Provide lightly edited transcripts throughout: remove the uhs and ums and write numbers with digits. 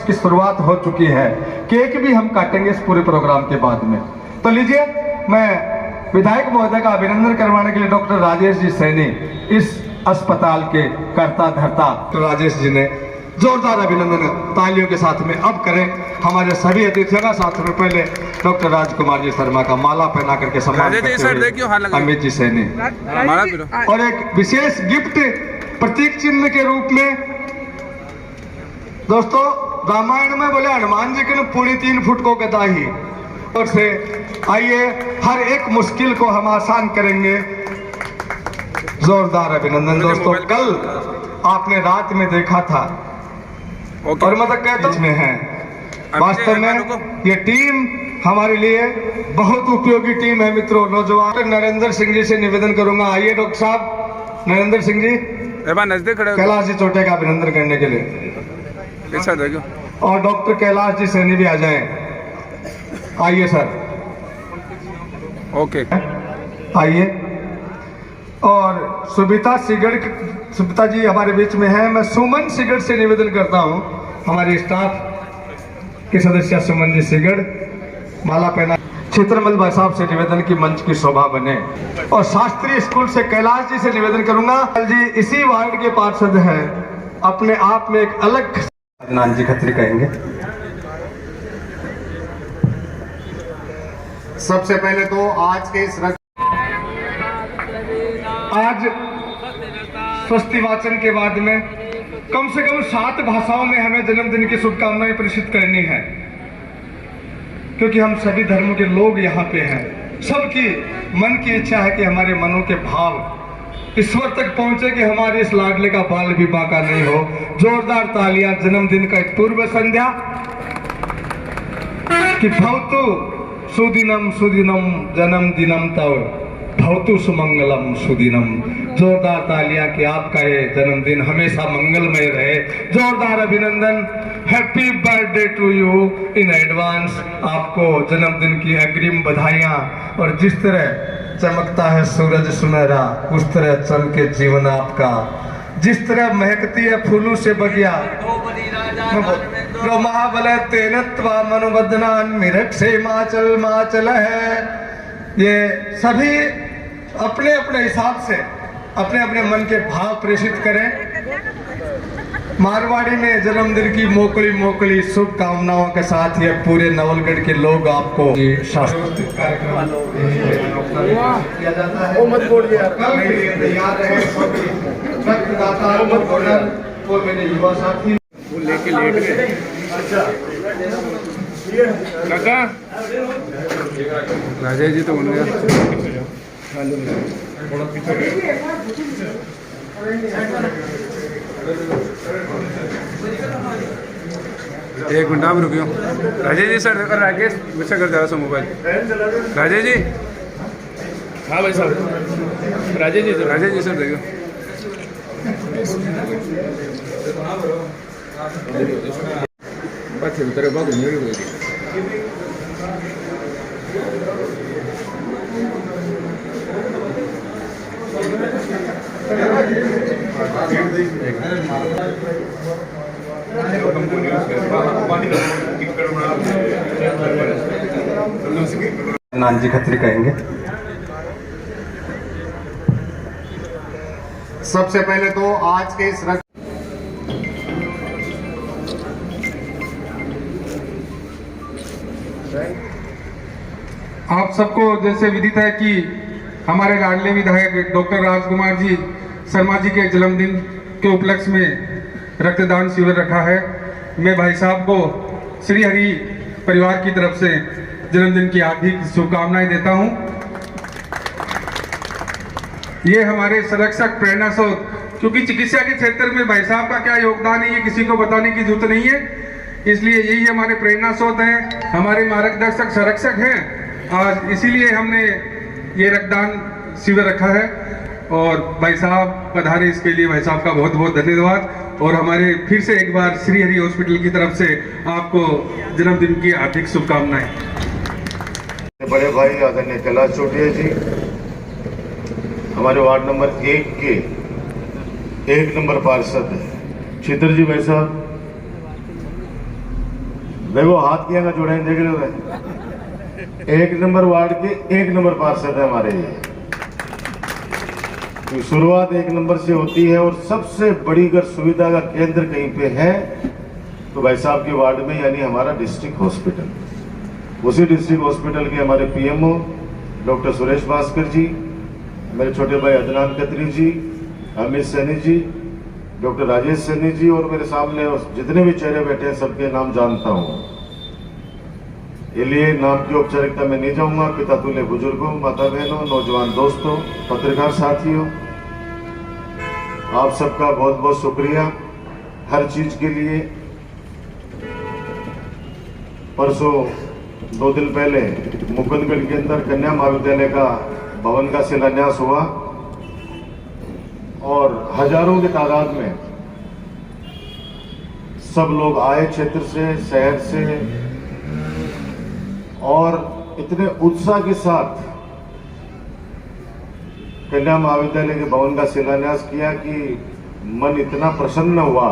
की शुरुआत हो चुकी है। केक भी हम काटेंगे इस पूरे प्रोग्राम के बाद में। तो लीजिए, मैं विधायक महोदय का अभिनंदन करवाने के लिए डॉक्टर राजेश जी सैनी, इस अस्पताल के कर्ता धर्ता तो राजेश जी ने जोरदार अभिनंदन तालियों के साथ में अब करें हमारे सभी अतिथियों का। साथ में पहले डॉक्टर राजकुमार जी शर्मा का माला पहना करके सम्मान करते हुए अमित जी सैनी, और एक विशेष गिफ्ट प्रतीक चिन्ह के रूप में। दोस्तों, रामायण में बोले हनुमान जी के पूरी 3 फुट को गदा ही, और से आइए हर एक मुश्किल को हम आसान करेंगे। जोरदार अभिनंदन। दोस्तों, कल आपने रात में देखा था और मतलब कहता में है, वास्तव में ये टीम हमारे लिए बहुत उपयोगी टीम है मित्रों। नौजवान नरेंद्र सिंह जी से निवेदन करूंगा, आइए डॉक्टर साहब नरेंद्र सिंह जी नजदीक खड़े, कैलाश जी चोटे का अभिनंदन करने के लिए, और डॉक्टर कैलाश जी सैनी भी आ जाएं। आइए सर, ओके आइए। और सुबिता जी हमारे बीच में है। मैं सुमन सिगड़ से निवेदन करता हूं, हमारे स्टाफ के सदस्य सुमन जी सिगड़ माला पहना। चित्रमल भाई साहब से निवेदन की मंच की शोभा बने, और शास्त्रीय स्कूल से कैलाश जी से निवेदन करूंगा, जी इसी वार्ड के पार्षद हैं, अपने आप में एक अलग अदनान जी खत्री कहेंगे। सबसे पहले तो आज के इस आज स्वस्ति वाचन के बाद में कम से कम 7 भाषाओं में हमें जन्मदिन की शुभकामनाएं प्रेषित करनी है, क्योंकि हम सभी धर्मों के लोग यहाँ पे हैं। सबकी मन की इच्छा है कि हमारे मनों के भाव ईश्वर तक पहुंचे, कि हमारे इस लाडले का बाल भी बांका नहीं हो। जोरदार तालियां जन्मदिन का एक पूर्व संध्या कि भवतु सुदिनम सुदिनम जन्मदिनम तव भवतु सुमंगलम सुदिनम। जोरदार तालियां कि आपका ये जन्मदिन हमेशा मंगलमय रहे। जोरदार अभिनंदन, happy birthday to you in advance. आपको जन्मदिन की अग्रिम बधाइयां। और जिस तरह चमकता है सूरज सुनहरा, उस तरह चमके जीवन आपका। जिस तरह महकती है फूलों से बगिया, महाबल तेनत्वा मनोबदनान मिरट से माचल माचल है। ये सभी अपने अपने हिसाब से अपने अपने मन के भाव प्रेषित करें। मारवाड़ी में जन्मदिन की मोकली मोकली शुभकामनाओं के साथ ये पूरे नवलगढ़ के लोग आपको सांस्कृतिक कार्यक्रम किया जाता है। तैयार रहे और मेरे युवा साथी लेके लेट गए। काका राजा जी तो बन गया। एक मिनट आप रुकियो। राजेश जी सर राकेश बच्चा कर जरा सा मोबाइल। राजेश जी, हाँ भाई साहब, राजेश जी सर देखो। पाछे उतरे बाद मेरी हो गई। नानजी खत्री कहेंगे। सबसे पहले तो आज के इस आप सबको जैसे विदित है कि हमारे लाडले विधायक डॉक्टर राजकुमार जी शर्मा जी के जन्मदिन के उपलक्ष्य में रक्तदान शिविर रखा है। मैं भाई साहब को श्री हरि परिवार की तरफ से जन्मदिन की हार्दिक शुभकामनाएं देता हूं। ये हमारे संरक्षक प्रेरणा स्रोत, क्योंकि चिकित्सा के क्षेत्र में भाई साहब का क्या योगदान है ये किसी को बताने की जरूरत नहीं है, इसलिए यही हमारे प्रेरणा स्रोत हैं, हमारे मार्गदर्शक संरक्षक हैं। आज इसीलिए हमने ये रक्तदान शिविर रखा है और भाई साहब पधारे, इसके लिए भाई साहब का बहुत बहुत धन्यवाद। और हमारे फिर से एक बार श्री हरि हॉस्पिटल की तरफ से आपको जन्मदिन की हार्दिक शुभकामनाएं। बड़े भाई आदरणीय कैलाश चोटिया जी, हमारे वार्ड नंबर 1 के 1 नंबर पार्षद है चित्र जी भाई साहब, देखो हाथ किया ना जोड़े देख रहे हो, 1 नंबर वार्ड के 1 नंबर पार्षद है हमारे ये। तो शुरुआत 1 नंबर से होती है और सबसे बड़ी अगर सुविधा का केंद्र कहीं पे है तो भाई साहब के वार्ड में, यानी हमारा डिस्ट्रिक्ट हॉस्पिटल। उसी डिस्ट्रिक्ट हॉस्पिटल के हमारे पीएमओ डॉक्टर सुरेश भास्कर जी, मेरे छोटे भाई अदनान खत्री जी, अमित सैनी जी, डॉक्टर राजेश सैनी जी, और मेरे सामने जितने भी चेहरे बैठे हैं सबके नाम जानता हूँ। इसलिए नाम की औपचारिकता में नहीं जाऊंगा। पिता तुल्य बुजुर्गों, माता बहनों, नौजवान दोस्तों, पत्रकार साथियों, आप सबका बहुत बहुत शुक्रिया हर चीज के लिए। परसों 2 दिन पहले मुकुंदगढ़ के अंदर कन्या महाविद्यालय का भवन का शिलान्यास हुआ और हजारों की तादाद में सब लोग आए क्षेत्र से, शहर से, और इतने उत्साह के साथ कन्या महाविद्यालय के भवन का शिलान्यास किया कि मन इतना प्रसन्न हुआ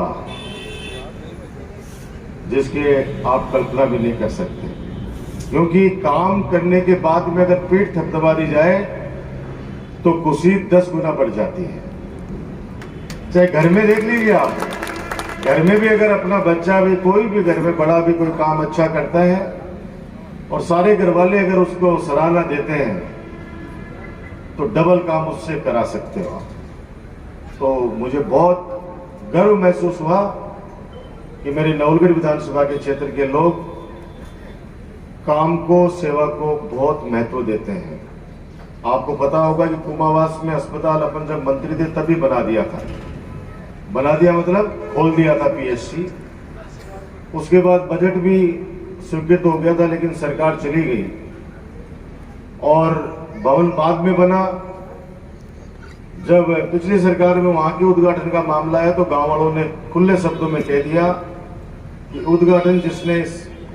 जिसके आप कल्पना भी नहीं कर सकते। क्योंकि काम करने के बाद में अगर पीठ थपथपा दी जाए तो खुशी 10 गुना बढ़ जाती है। चाहे घर में देख लीजिए आप, घर में भी अगर अपना बच्चा भी, कोई भी घर में बड़ा भी कोई काम अच्छा करता है और सारे घर वाले अगर उसको सराहना देते हैं तो डबल काम उससे करा सकते हो आप। तो मुझे बहुत गर्व महसूस हुआ कि मेरे नवलगढ़ विधानसभा के क्षेत्र के लोग काम को, सेवा को बहुत महत्व देते हैं। आपको पता होगा कि कुमावास में अस्पताल अपन जब मंत्री थे तभी बना दिया था। बना दिया मतलब खोल दिया था पीएचसी। उसके बाद बजट भी स्वीकृत हो गया था, लेकिन सरकार चली गई और भवन बाद में बना। जब पिछली सरकार में वहां के उद्घाटन का मामला है तो गांव वालों ने खुले शब्दों में कह दिया कि उद्घाटन जिसने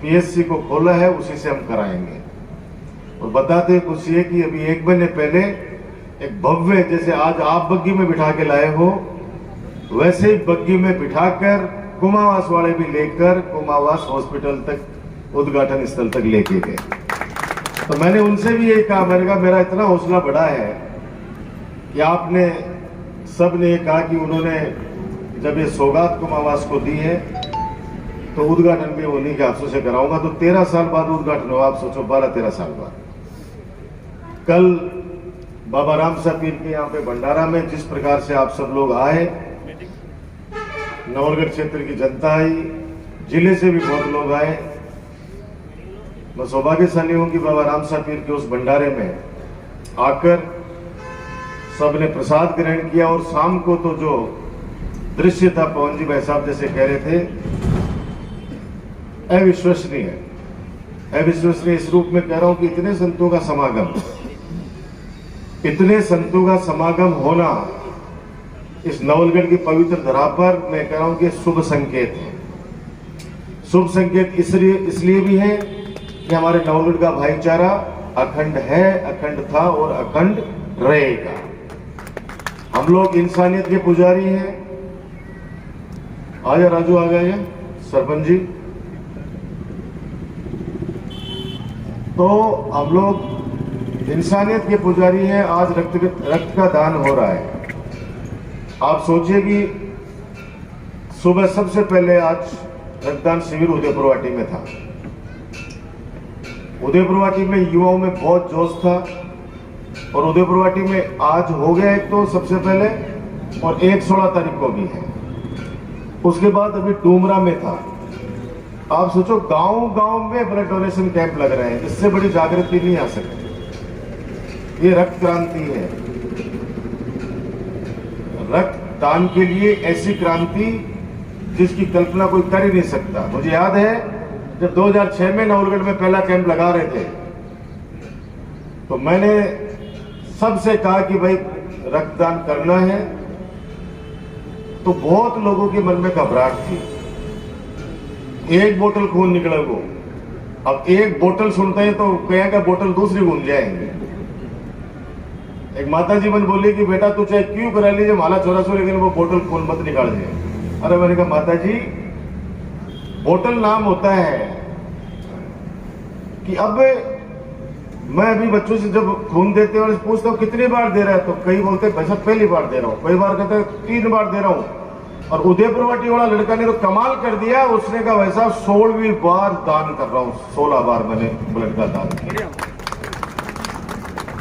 पीएचसी को खोला है उसी से हम कराएंगे। और बताते कुछ ये कि अभी 1 महीने पहले एक भव्य, जैसे आज आप बग्गी में बिठा के लाए हो, वैसे ही बग्गी में बिठाकर कुमावास वाले भी लेकर कुमावास हॉस्पिटल तक, उद्घाटन स्थल तक लेके गए। तो मैंने उनसे भी यही कहा, मैंने कहा मेरा इतना हौसला बढ़ा है कि आपने सब ने ये कहा कि उन्होंने जब ये सौगात कुमावास को दी है तो उद्घाटन भी उन्हीं के हाथों से कराऊंगा। तो 13 साल बाद उद्घाटन हुआ, आप सोचो 12-13 साल बाद। कल बाबा राम साहब पीर के यहाँ पे भंडारा में जिस प्रकार से आप सब लोग आए, नवलगढ़ क्षेत्र की जनता आई, जिले से भी बहुत लोग आए। मैं सौभाग्यशाली हूं कि बाबा राम साहब पीर के उस भंडारे में आकर सबने प्रसाद ग्रहण किया। और शाम को तो जो दृश्य था, पवन जी भाई साहब जैसे कह रहे थे, अविश्वसनीय, अविश्वसनीय इस रूप में कह रहा हूं कि इतने संतों का समागम, इतने संतों का समागम होना इस नवलगढ़ की पवित्र धरा पर, मैं कह रहा हूं कि शुभ संकेत है। शुभ संकेत इसलिए भी है कि हमारे नवलगढ़ का भाईचारा अखंड है, अखंड था और अखंड रहेगा। हम लोग इंसानियत के पुजारी हैं। आजा राजू, आ गए सरपंच जी। तो हम लोग इंसानियत के पुजारी हैं। आज रक्त का दान हो रहा है। आप सोचिए कि सुबह सबसे पहले आज रक्तदान शिविर उदयपुरवाटी में था। उदयपुरवाटी में युवाओं में बहुत जोश था और उदयपुरवाटी में आज हो गया एक तो सबसे पहले, और 16 तारीख को भी है। उसके बाद अभी डूमरा में था। आप सोचो गांव गांव में ब्लड डोनेशन कैंप लग रहे हैं। इससे बड़ी जागृति नहीं आ सकती। ये रक्त क्रांति है। रक्तदान के लिए ऐसी क्रांति जिसकी कल्पना कोई कर ही नहीं सकता। मुझे याद है जब 2006 में नवलगढ़ में पहला कैंप लगा रहे थे तो मैंने सबसे कहा कि भाई रक्तदान करना है। तो बहुत लोगों के मन में घबराहट थी, एक बोतल खून निकला वो। अब एक बोतल सुनते हैं तो कहेंगे बोतल दूसरी घूम जाएंगे। एक माता जी मन बोली कि बेटा तू चाहे क्यों करा लीजिए माला चोरा सो, लेकिन वो बोतल खून मत निकाल दिए। अरे मैंने कहा माता जी बोतल नाम होता है कि अब मैं अभी बच्चों से जब खून देते हैं और पूछता हूँ कितनी बार दे रहा है, तो कई बोलते हैं भाई साहब पहली बार दे रहा हूँ, कई बार कहते हैं 3 बार दे रहा हूँ। और उदयपुर वाटी वाला लड़का ने तो कमाल कर दिया, उसने कहा भाई साहब 16वीं बार दान कर रहा हूँ, 16 बार मैंने ब्लड का दान किया।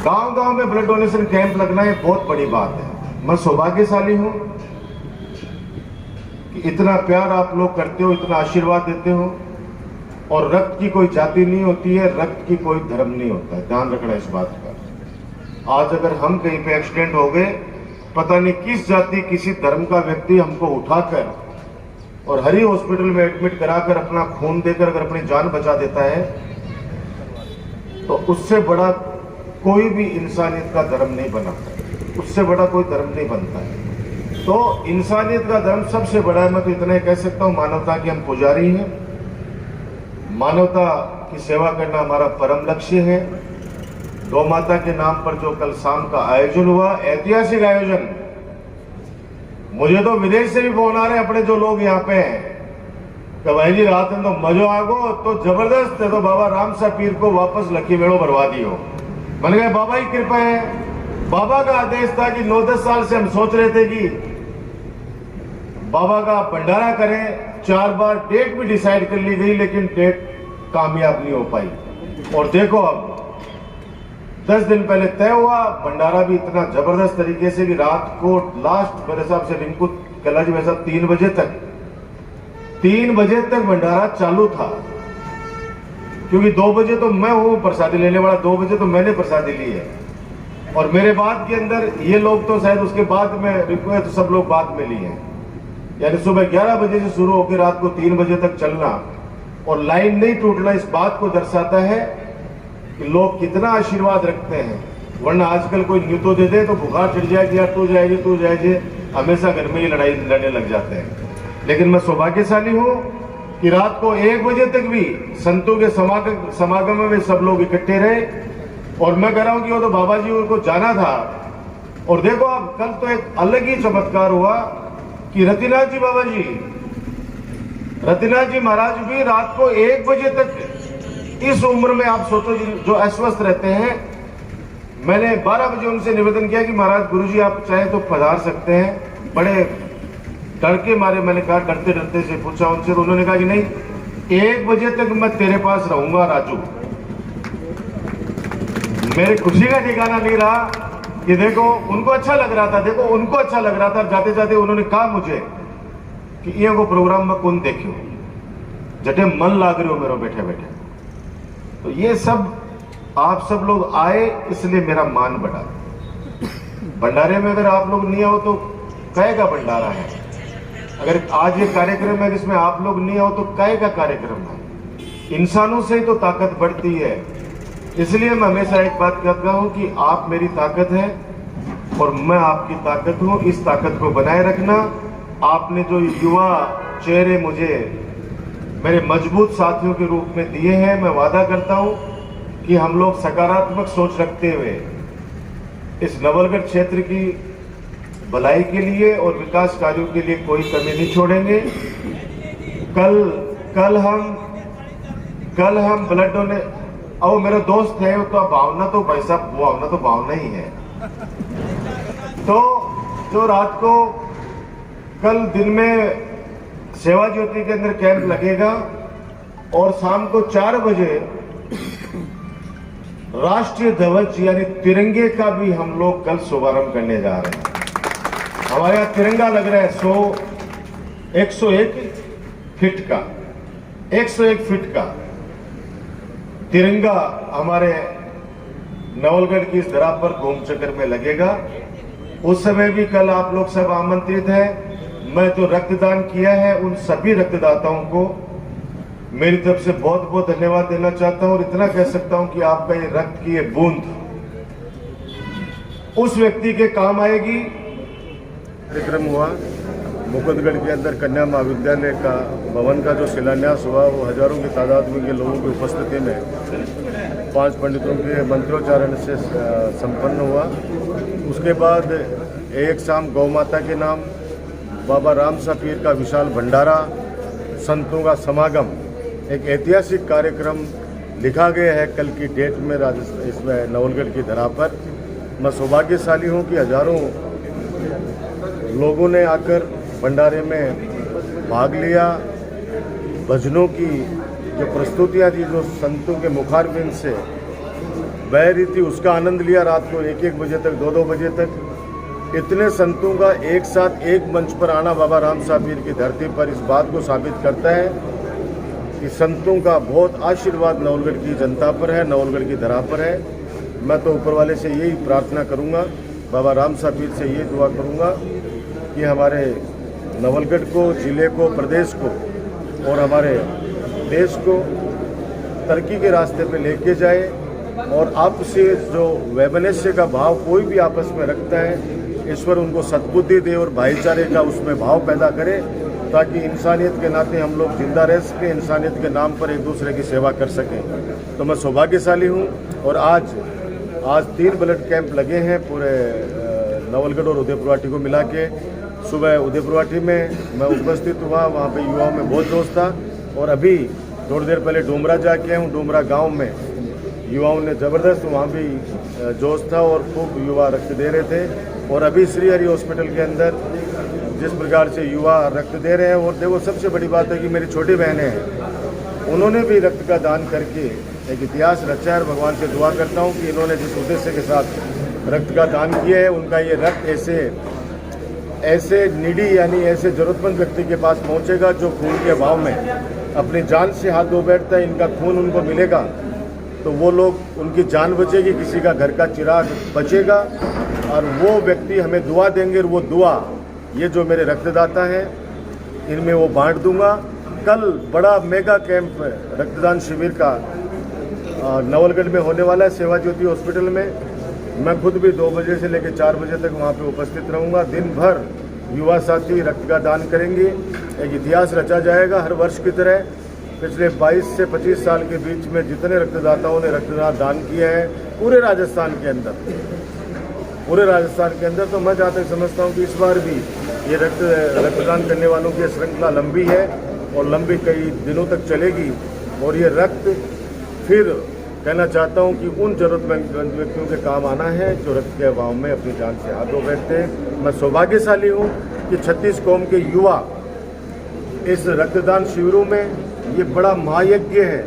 गांव गांव में ब्लड डोनेशन कैंप लगना ये बहुत बड़ी बात है। मैं सौभाग्यशाली हूं कि इतना प्यार आप लोग करते हो, इतना आशीर्वाद देते हो। और रक्त की कोई जाति नहीं होती है, रक्त की कोई धर्म नहीं होता है, ध्यान रखना इस बात का। आज अगर हम कहीं पे एक्सीडेंट हो गए, पता नहीं किस जाति किसी धर्म का व्यक्ति हमको उठाकर और हरी हॉस्पिटल में एडमिट कराकर अपना खून देकर अगर अपनी जान बचा देता है, तो उससे बड़ा कोई भी इंसानियत का धर्म नहीं बनता, उससे बड़ा कोई धर्म नहीं बनता है। तो इंसानियत का धर्म सबसे बड़ा है। मैं तो इतना ही कह सकता हूं, मानवता के हम पुजारी हैं, मानवता की सेवा करना हमारा परम लक्ष्य है। गौ माता के नाम पर जो कल शाम का आयोजन हुआ, ऐतिहासिक आयोजन, मुझे तो विदेश से भी फोन आ रहे हैं अपने जो लोग यहाँ पे हैं कि भाई जी रात में तो मजो आगो, तो जबरदस्त है, तो बाबा राम सा पीर को वापस लकी मेड़ो भरवा दियो। मैंने कहा बाबा की कृपा है, बाबा का आदेश था कि 9-10 साल से हम सोच रहे थे कि बाबा का भंडारा करें। 4 बार डेट भी डिसाइड कर ली गई, लेकिन डेट कामयाब नहीं हो पाई। और देखो अब 10 दिन पहले तय हुआ, भंडारा भी इतना जबरदस्त तरीके से कि रात को लास्ट मेरे हिसाब से रिंकू कला जी वैसा 3 बजे तक भंडारा चालू था, क्योंकि 2 बजे तो मैं हूं प्रसादी लेने वाला, 2 बजे तो मैंने प्रसादी ली है। और मेरे बाद के अंदर ये लोग तो शायद उसके बाद में रिंकू है तो सब लोग बाद में लिए हैं। यानी सुबह 11 बजे से शुरू होकर रात को 3 बजे तक चलना और लाइन नहीं टूटना, इस बात को दर्शाता है कि लोग कितना आशीर्वाद रखते हैं। वरना आजकल कोई न्यू तो दे दे तो बुखार चढ़ जाए कि यार तू जाए, हमेशा घर में ही लड़ाई लड़ने लग जाते हैं। लेकिन मैं सौभाग्यशाली हूं कि रात को 1 बजे तक भी संतों के समागम में सब लोग इकट्ठे रहे। और मैं कह रहा हूं कि वो तो बाबा जी को जाना था। और देखो अब कल तो एक अलग ही चमत्कार हुआ कि रतिनाथ जी बाबा जी, रतिनाथ जी महाराज भी रात को 1 बजे तक, इस उम्र में आप सोचो जो अस्वस्थ रहते हैं, मैंने 12 बजे उनसे निवेदन किया कि महाराज गुरुजी आप चाहे तो पधार सकते हैं। बड़े डर के मारे मैंने कहा, डरते डरते से पूछा उनसे, तो उन्होंने कहा कि नहीं 1 बजे तक मैं तेरे पास रहूंगा राजू। मेरे खुशी का ठिकाना नहीं रहा कि देखो उनको अच्छा लग रहा था, देखो उनको अच्छा लग रहा था। जाते जाते उन्होंने कहा मुझे कि ये को प्रोग्राम में कौन देखियो, जटे मन लाग रहे हो मेरो बैठे बैठे। तो ये सब आप सब लोग आए इसलिए मेरा मान बढ़ा। भंडारे में अगर आप लोग नहीं आओ तो कहे का भंडारा है। अगर आज ये कार्यक्रम है जिसमें आप लोग नहीं आओ तो कहे का कार्यक्रम है। इंसानों से ही तो ताकत बढ़ती है। इसलिए मैं हमेशा एक बात कहता हूं कि आप मेरी ताकत है और मैं आपकी ताकत हूं। इस ताकत को बनाए रखना। आपने जो युवा चेहरे मुझे मेरे मजबूत साथियों के रूप में दिए हैं, मैं वादा करता हूं कि हम लोग सकारात्मक सोच रखते हुए इस नवलगढ़ क्षेत्र की भलाई के लिए और विकास कार्यों के लिए कोई कमी नहीं छोड़ेंगे। कल हम ब्लड डोनेट, और मेरा दोस्त है तो भावना तो भाई साहब भावना तो भावना ही है। तो जो रात को कल दिन में सेवा ज्योति के अंदर कैंप लगेगा और शाम को 4 बजे राष्ट्रीय ध्वज यानी तिरंगे का भी हम लोग कल शुभारंभ करने जा रहे हैं। हमारे यहाँ तिरंगा लग रहा है 101 फीट का, 101 फीट का तिरंगा हमारे नवलगढ़ की इस धरा पर घूम चक्कर में लगेगा। उस समय भी कल आप लोग सब आमंत्रित हैं। मैं तो रक्तदान किया है उन सभी रक्तदाताओं को मेरी तरफ से बहुत बहुत धन्यवाद देना चाहता हूं। और इतना कह सकता हूं कि आपका ये रक्त की ये बूंद उस व्यक्ति के काम आएगी। कार्यक्रम हुआ मुकुंदगढ़ के अंदर कन्या महाविद्यालय का भवन का जो शिलान्यास हुआ, वो हजारों की तादाद में के लोगों की उपस्थिति में 5 पंडितों के मंत्रोच्चारण से संपन्न हुआ। उसके बाद एक शाम गौ माता के नाम, बाबा रामसा पीर का विशाल भंडारा, संतों का समागम, एक ऐतिहासिक कार्यक्रम लिखा गया है कल की डेट में राजस्थान इसमें नवलगढ़ की धरा पर। मैं सौभाग्यशाली हूँ कि हजारों लोगों ने आकर भंडारे में भाग लिया। भजनों की जो प्रस्तुतियाँ थी, जो संतों के मुखारबिंद से बह रही थी, उसका आनंद लिया। रात को 1-1 बजे तक, 2-2 बजे तक इतने संतों का एक साथ एक मंच पर आना बाबा रामसा पीर की धरती पर इस बात को साबित करता है कि संतों का बहुत आशीर्वाद नवलगढ़ की जनता पर है, नवलगढ़ की धरा पर है। मैं तो ऊपर वाले से यही प्रार्थना करूंगा, बाबा रामसा पीर से ये दुआ करूंगा कि हमारे नवलगढ़ को, जिले को, प्रदेश को और हमारे देश को तरक्की के रास्ते पे लेके जाए। और आपसे जो वैमनस्य का भाव कोई भी आपस में रखता है, ईश्वर उनको सद्बुद्धि दे और भाईचारे का उसमें भाव पैदा करे, ताकि इंसानियत के नाते हम लोग जिंदा रह सकें, इंसानियत के नाम पर एक दूसरे की सेवा कर सकें। तो मैं सौभाग्यशाली हूँ। और आज 3 ब्लड कैंप लगे हैं पूरे नवलगढ़ और उदयपुरवाटी को मिला के। सुबह उदयपुरवाटी में मैं उपस्थित हुआ, वहाँ पे युवाओं में बहुत जोश था। और अभी थोड़ी देर पहले डोमरा जाके हूँ, डोमरा गांव में युवाओं ने ज़बरदस्त वहाँ भी जोश था और खूब युवा रक्त दे रहे थे। और अभी श्री हरि हॉस्पिटल के अंदर जिस प्रकार से युवा रक्त दे रहे हैं, और देखो सबसे बड़ी बात है कि मेरी छोटी बहनें हैं, उन्होंने भी रक्त का दान करके एक इतिहास रचा है। भगवान से दुआ करता हूँ कि इन्होंने जिस उद्देश्य के साथ रक्त का दान किया है, उनका ये रक्त ऐसे नीडी यानी ऐसे जरूरतमंद व्यक्ति के पास पहुँचेगा जो खून के अभाव में अपनी जान से हाथ धो बैठता है। इनका खून उनको मिलेगा तो वो लोग, उनकी जान बचेगी, किसी का घर का चिराग बचेगा और वो व्यक्ति हमें दुआ देंगे। और वो दुआ ये जो मेरे रक्तदाता हैं इनमें वो बांट दूंगा। कल बड़ा मेगा कैंप रक्तदान शिविर का नवलगढ़ में होने वाला है, सेवा ज्योति हॉस्पिटल में। मैं खुद भी 2 बजे से लेकर 4 बजे तक वहाँ पे उपस्थित रहूँगा। दिन भर युवा साथी रक्त का दान करेंगे। एक इतिहास रचा जाएगा हर वर्ष की तरह। पिछले 22 से 25 साल के बीच में जितने रक्तदाताओं ने रक्तदान दान किया है पूरे राजस्थान के अंदर, तो मैं जहाँ तक समझता हूँ कि इस बार भी ये रक्तदान करने वालों की श्रृंखला लंबी है और लंबी कई दिनों तक चलेगी। और ये रक्त फिर कहना चाहता हूँ कि उन जरूरतमंद व्यक्तियों के काम आना है जो रक्त के अभाव में अपनी जान से हाथ धो बैठते हैं। मैं सौभाग्यशाली हूँ कि 36 कौम के युवा इस रक्तदान शिविरों में, ये बड़ा महायज्ञ है,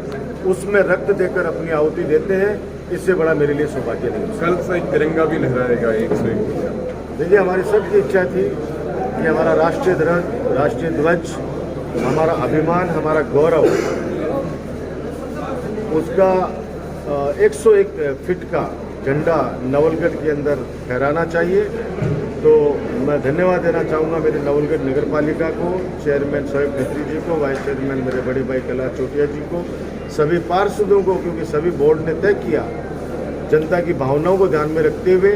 उसमें रक्त देकर अपनी आहुति देते हैं। इससे बड़ा मेरे लिए सौभाग्य नहीं। कल से एक तिरंगा भी लहराएगा 101। देखिए, हमारी सबकी इच्छा थी कि हमारा राष्ट्रीय ध्वज, हमारा अभिमान, हमारा गौरव, उसका 101 फीट का झंडा नवलगढ़ के अंदर फहराना चाहिए। तो मैं धन्यवाद देना चाहूँगा मेरे नवलगढ़ नगर पालिका को, चेयरमैन शोएब खत्री जी को, वाइस चेयरमैन मेरे बड़े भाई कैलाश चोटिया जी को, सभी पार्षदों को, क्योंकि सभी बोर्ड ने तय किया जनता की भावनाओं को ध्यान में रखते हुए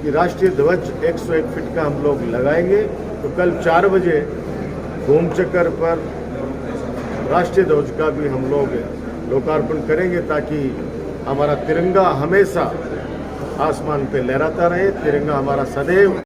कि राष्ट्रीय ध्वज 101 फीट का हम लोग लगाएंगे। तो कल 4 बजे घूम चक्कर पर राष्ट्रीय ध्वज का भी हम लोग लोकार्पण करेंगे, ताकि हमारा तिरंगा हमेशा आसमान पे लहराता रहे। तिरंगा हमारा सदैव